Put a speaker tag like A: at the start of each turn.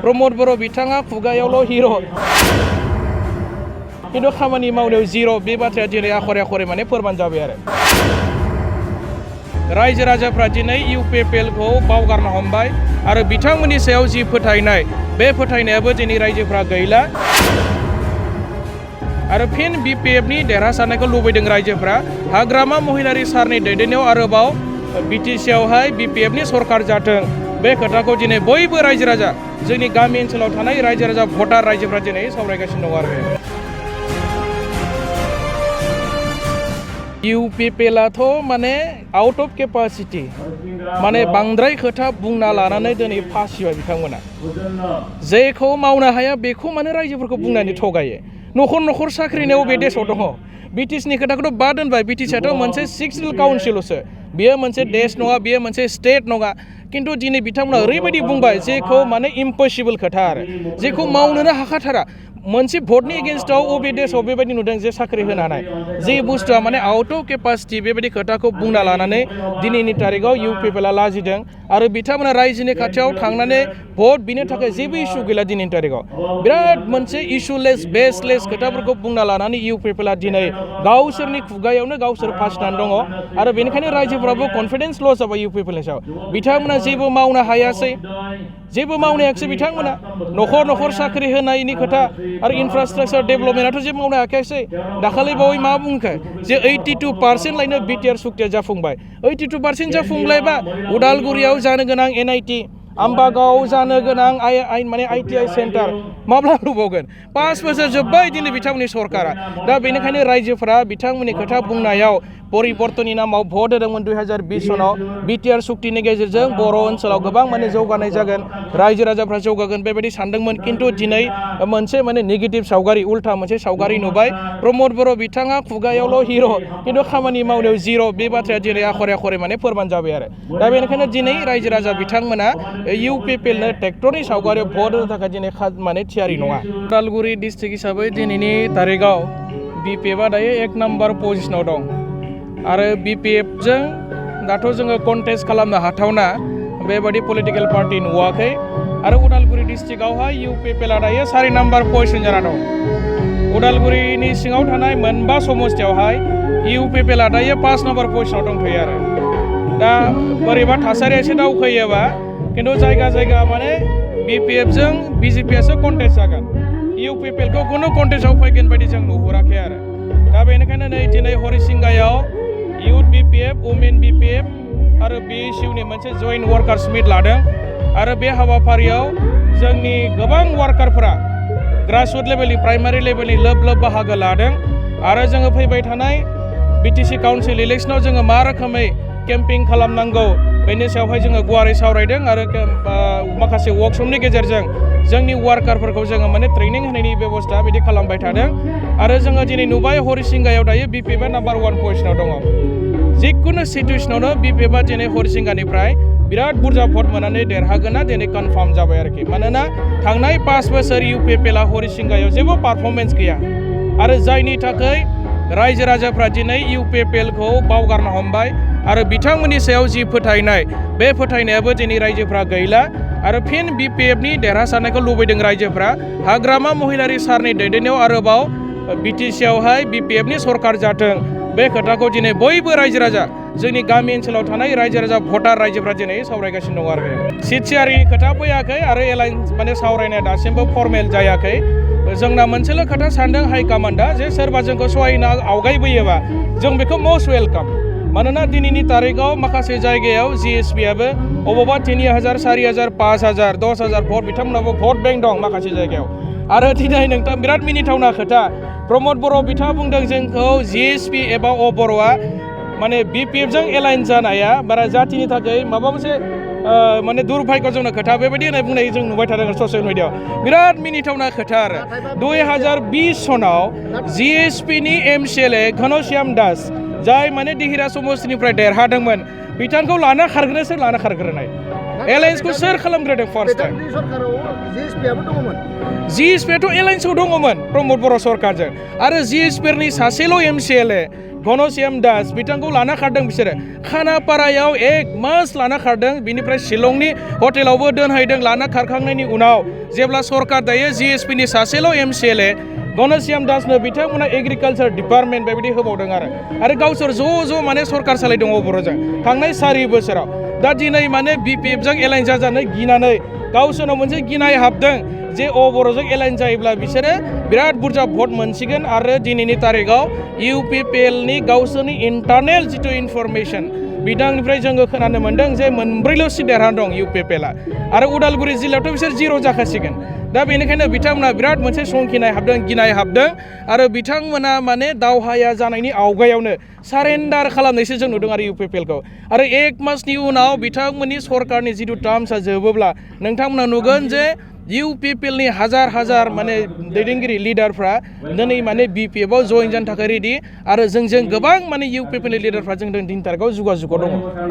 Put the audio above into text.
A: प्रमोद बर' बिथाङा खुगायावल' हिर' खिन्थु खामानि मावनायाव जिर' बे बाथ्राया दिनै आखरे आखरे माने फोरमान जाबाय आरो रायजो राजाफ्रा दिनै इउपिपिएलखौ बावगारनो हमबाय आरो बिथांमोननि सायाव जि फोथायनाय बे फोथायनायाबो दिनै रायजोफ्रा गैला आरो फिन बिपिएफनि देरहासारनायखौ लुबैदों रायजोफ्रा हाग्रामा महिलारि सारनि दैदेननायाव आरोबाव बिटिसिआवहाय बिपिएफनि सरकार जाथों बे खोथाखौ दिनै बयबो रायजो राजा जोंनि गामि ओनसोलाव थानाय रायजो राजा भटार रायजोफ्रा दिनै सावरायगासिनो दं आरो इउपिपिएलआथ' माने आउट अफ केपासिटि माने बांद्राय खोथा बुंना लानानै दिनै फासिबाय बिथांमोना जेखौ मावनो हाया बेखौ माने रायजोफोरखौ बुंनानै थगायो न'खर न'खर साख्रिनि बबे देशआव दङ बिटिसिनि खोथाखौथ' बाद दोनबाय बिटिसिआथ' मोनसे सिक्सनेल काउन्सिलसो बेयो मोनसे देश नङा बेयो मोनसे स्टेट नङा खिन्थु दिनै बिथांमोना ओरैबायदि बुंबाय जेखौ माने इम्पसिबल खोथा आरो जेखौ मावनोनो हाखाथारा मोनसे भटनि एगेन्स्टआव अबे देशआव बेबायदि नुदों जे साख्रि होनो हानाय जे बुस्थुआ माने आउट अफ केपासिटि बेबायदि खोथाखौ बुंना लानानै दिनैनि तारिखआव इउपिपिएलआ लाजिदों आरो बिथांमोना रायजोनि खाथियाव थांनानै भट बिनो थाखाय जेबो इसु गैला दिनैनि तारिखआव बिराद मोनसे इशुलेस बेसलेस खोथाफोरखौ बुंना लानानै इउपिपिएलआ दिनै गावसोरनि खुगायावनो गावसोर फासिनानै दङ आरो बेनिखायनो रायजोफ्राबो कनफिडेन्स लस जाबाय इउपिपिएलनि सायाव बिथांमोना जेबो मावनो हायासै जेबो मावनो हायाखिसै बिथांमोना न'खर न'खर साख्रि होनायनि खोथा आरो इनफ्रास्ट्राक्चार डेभेलपमेन्टआथ' जेबो मावनो हायाखिसै दाखालि बावै मा बुंखो जे 82% लायनो बिटिआर सुक्तिया जाफुंबाय 82% जाफुंलायबा उदालगुरियाव जानो गोनां एनआइटि आम्बागाव जानो गोनां माने आइटिआइ सेन्टार माब्ला लुबावगोन 5 बोसोर जोब्बाय दिनै बिथांमोननि सरकारा दा बेनिखायनो रायजोफोरा बिथांमोननि खोथा बुंनायाव परिबर्तननि नामाव भट होदोंमोन 2020 सनाव बिटिआर सुक्तिनि गेजेरजों बर' ओनसोलाव गोबां माने जौगानाय जागोन रायजो राजाफ्रा जौगागोन बेबायदि सानदोंमोन खिन्थु दिनै मोनसे माने नेगेटिभ सावगारि उल्था मोनसे सावगारि नुबाय प्रमोद बर' बिथाङा खुगायावल' हिर' खिन्थु खामानि मावनायाव जिर' बे बाथ्राया दिनै आखरे आखरे माने फोरमान जाबाय आरो दा बेनिखायनो दिनै रायजो राजा बिथांमोना इउपिपिएलनो ट्रेक्टरनि सावगारियाव भट होनो थाखाय दिनै माने थियारि नङा उदालगुरि डिस्ट्रिक्ट हिसाबै दिनैनि तारिखआव बिपिएफआ दायो 1 नाम्बार पजिसनाव दं आरो बिपिएफजों दाथ' जोङो कन्टेस्ट खालामनो हाथावना बेबादि पलिटिकेल पार्टि नुवाखै आरो उदालगुरि डिस्ट्रिक्टआवहाय इउपिपिएलआ दायो 4 नाम्बार पजिसन जाना दं उदालगुरिनि सिङाव थानाय मोनबा समस्तियावहाय इउपिपिएलआ दायो 5 नाम्बार पजिसनाव दंथ'यो आरो दा बोरैबा थासारिया एसे दावखोयोबा खिन्थु जायगा जायगा माने बिपिएफजों बिजेपिआसो कन्टेस्ट जागोन इउपिपिएलखौ खुनु कन्टेस्टआव फैगोन बायदि जों नुहुराखै आरो दा बेनिखायनो नै दिनै हरिसिंगायाव इउथ बिपिएफ वुमेन बिपिएफ आरो बिएसइउनि मोनसे जइन्ट वार्कार्स मिट लादों आरो बे हाबाफारियाव जोंनि गोबां वार्कारफोरा ग्रासरुट लेभेलनि प्राइमारि लेभेलनि लोब बाहागो लादों आरो जोङो फैबाय थानाय बिटिसि काउन्सिल इलेक्सनाव जोङो मा रोखोमै केम्पिं खालामनांगौ बेनि सायावहाय जोङो गुवारै सावरायदों आरो माखासे वर्कशपनि गेजेरजों जोंनि वार्कारफोरखौ जोङो माने ट्रेनिं होनायनि बेबस्था बिदि खालामबाय थादों आरो जोङो दिनै नुबाय हरिसिंगायाव दायो बिपिएफआ नाम्बार 1 पजिसनाव दङ जिखुनु सिटुवेसनावनो बिपिएफआ दिनै हरिसिंगानिफ्राय बिराद बुरजा भट मोननानै देरहागोना दिनै कनफार्म जाबाय आरोखि मानोना थांनाय 5 बोसोर इउपिपिएलआ हरिसिंगायाव जेबो पारफरमेन्स गैया आरो जायनि थाखाय रायजो राजाफ्रा दिनै इउपिपिएलखौ बावगारनो हमबाय आरो बिथांमोननि सायाव जि फोथायनाय बे फोथायनायाबो दिनै रायजोफ्रा गैला आरो फिन बिपिएफनि देरहासारनायखौ लुबैदों रायजोफ्रा हाग्रामा महिलारि सारनि दैदेननायाव आरोबाव बिटिसिआवहाय बिपिएफनि सरकार जाथों बे खोथाखौ दिनै बयबो रायजो राजा जोंनि गामि ओनसोलाव थानाय रायजो राजा भटार रायजोफ्रा दिनै सावरायगासिनो दं आरो सिट शेयारिंनि खोथा फैयाखै आरो एलायन्स माने सावरायनाया दासिमबो फर्मेल जायाखै जोंना मोनसेल' खोथा सानदों हाइकमान्डआ जे सोरबा जोंखौ सहायनो आवगायबोयोबा जों बेखौ मस्ट वेलकाम मानोना दिनैनि तारिखआव माखासे जायगायाव जिएसपिआबो अबावबा 3000 4000 5000 10000 भट बिथांमोनाबो भट बेंक दं माखासे जायगायाव आरो दिनै नोंथां बिराद मिनिथावना खोथा प्रमोद बर' बिथाङा बुंदों जोंखौ जिएसपि एबा बर'आ माने बिपिएफजों एलाइन जानाया बारा जातिनि थाखाय माबा मोनसे माने दुर्भाग्यजनक खोथा बेबायदि होननाय बुंनाय जों नुबाय थादों ससियेल मिडियाआव बिराद मिनिथावना खोथा आरो 2020 सनाव जिएसपिनि एमसिएलए घनश्याम दास जाय माने दिहिरा समस्तिनिफ्राय देरहादोंमोन बिथांखौ लाना खारग्रोनाय एलायन्सखौ सोर खालामग्रोदों फार्स्ट टाइम जिएसपिआथ' एलायन्सआव दङमोन प्रमद बर' सरकारजों आरो जिएसपिनि सासेल' एमसिएलए घनश्याम दास बिथांखौ लाना खारदों बिसोरो खानापारायाव 1 मास लाना खारदों बिनिफ्राय शिलंनि हटेलावबो दोनहैदों लाना खारखांनायनि उनाव जेब्ला सरकार दायो जिएसपिनि सासेल' एमसिएलए घनश्याम दासनो बिथांमोना एग्रिकालचार डिपार्टमेन्ट बेबायदि होबावदों आरो गावसोर ज' माने सरकार सालायदों बर'जों थांनाय 4 बोसोराव दा दिनै माने बिपिएफजों एलायन्स जाजानो गिनानै गावसोरनाव मोनसे गिनाय हाबदों जे बर'जों एलायन्स जायोब्ला बिसोरो बिराद बुरजा भट मोनसिगोन आरो दिनैनि तारिखाव इउपिपिएलनि गावसोरनि इन्टारनेल जिथु इनफरमेसन बिथांनिफ्राय जोङो खोनानो मोन्दों जे 4ल' सिट देरहाना दं इउपिपिएलआ आरो उदालगुरि जिल्लायावथ' बिसोर 0 जाखासिगोन दा बेनिखायनो बिथांमोना बिराद मोनसे संखिनाय हाबदों गिनाय हाबदों आरो बिथांमोना माने दावहाया जानायनि आवगायावनो सारेन्डार खालामनायसो जों नुदों आरो इउपिपिएलखौ आरो 1 मासनि उनाव बिथांमोननि सरकारनि जिथु टार्मसा जोबोब्ला नोंथांमोना नुगोन जे इउपिपिएलनि हाजार माने दैदेनगिरि लिडारफ्रा दिनै माने बिपिएफआव जइन जानो थाखाय रेडि आरो जोंजों गोबां माने इउपिपिएलनि लिडारफ्रा जों दिनैनि तारिखाव जुगाजुगाव दङ।